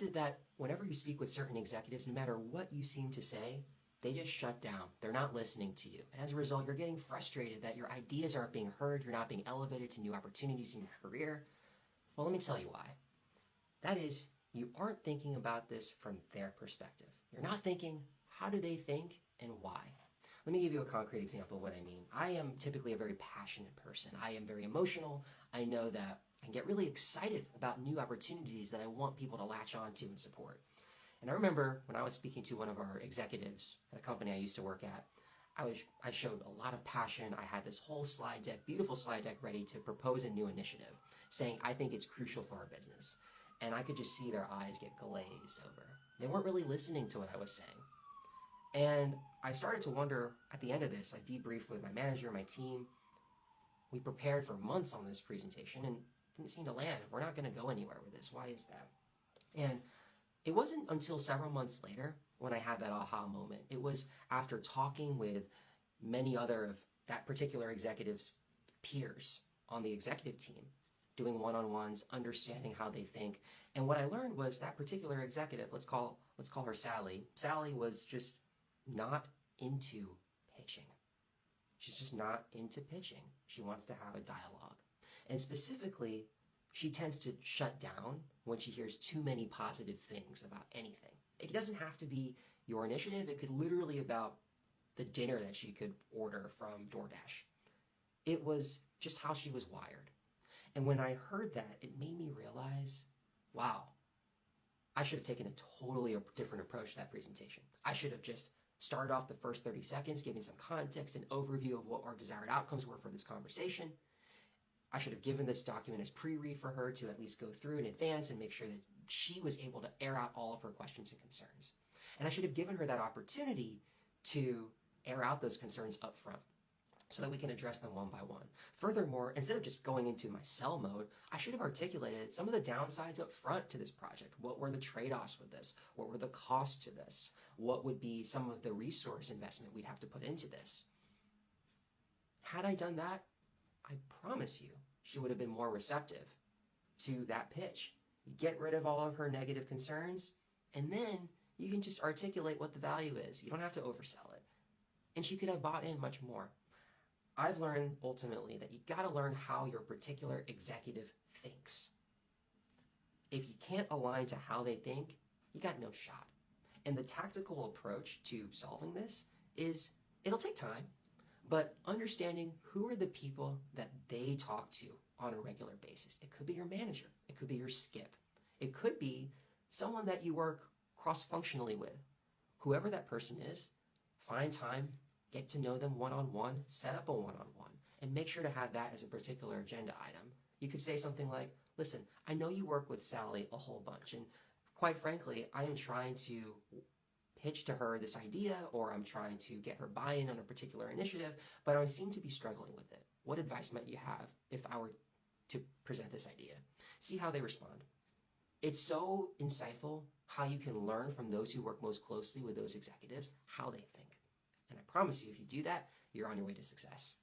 Is that whenever you speak with certain executives, no matter what you seem to say, they just shut down. They're not listening to you. And as a result, you're getting frustrated that your ideas aren't being heard, you're not being elevated to new opportunities in your career. Well, let me tell you why. That is, you aren't thinking about this from their perspective. You're not thinking, how do they think and why? Let me give you a concrete example of what I mean. I am typically a very passionate person. I am very emotional. I know that I can get really excited about new opportunities that I want people to latch on to and support. And I remember when I was speaking to one of our executives at a company I used to work at, I showed a lot of passion. I had this whole slide deck, beautiful slide deck ready to propose a new initiative, saying I think it's crucial for our business. And I could just see their eyes get glazed over. They weren't really listening to what I was saying. And I started to wonder at the end of this, I debriefed with my manager, my team. We prepared for months on this presentation and didn't seem to land. We're not going to go anywhere with this. Why is that? And it wasn't until several months later when I had that aha moment. It was after talking with many other of that particular executive's peers on the executive team, doing one-on-ones, understanding how they think. And what I learned was that particular executive, let's call her Sally. Sally was just not into pitching. She's just not into pitching. She wants to have a dialogue. And specifically, she tends to shut down when she hears too many positive things about anything. It doesn't have to be your initiative. It could literally be about the dinner that she could order from DoorDash. It was just how she was wired. And when I heard that, it made me realize, wow, I should have taken a totally different approach to that presentation. I should have just started off the first 30 seconds, giving some context and overview of what our desired outcomes were for this conversation. I should have given this document as pre-read for her to at least go through in advance and make sure that she was able to air out all of her questions and concerns. And I should have given her that opportunity to air out those concerns up front so that we can address them one by one. Furthermore, instead of just going into my sell mode, I should have articulated some of the downsides up front to this project. What were the trade-offs with this? What were the costs to this? What would be some of the resource investment we'd have to put into this? Had I done that, I promise you, she would have been more receptive to that pitch. You get rid of all of her negative concerns, and then you can just articulate what the value is. You don't have to oversell it. And she could have bought in much more. I've learned ultimately that you got to learn how your particular executive thinks. If you can't align to how they think, you got no shot. And the tactical approach to solving this is, it'll take time, but understanding who are the people that they talk to on a regular basis. It could be your manager. It could be your skip. It could be someone that you work cross-functionally with. Whoever that person is, find time, get to know them one-on-one, set up a one-on-one, and make sure to have that as a particular agenda item. You could say something like, listen, I know you work with Sally a whole bunch, and quite frankly, I am trying to pitch to her this idea, or I'm trying to get her buy-in on a particular initiative, but I seem to be struggling with it. What advice might you have if I were to present this idea? See how they respond. It's so insightful how you can learn from those who work most closely with those executives, how they think. And I promise you, if you do that, you're on your way to success.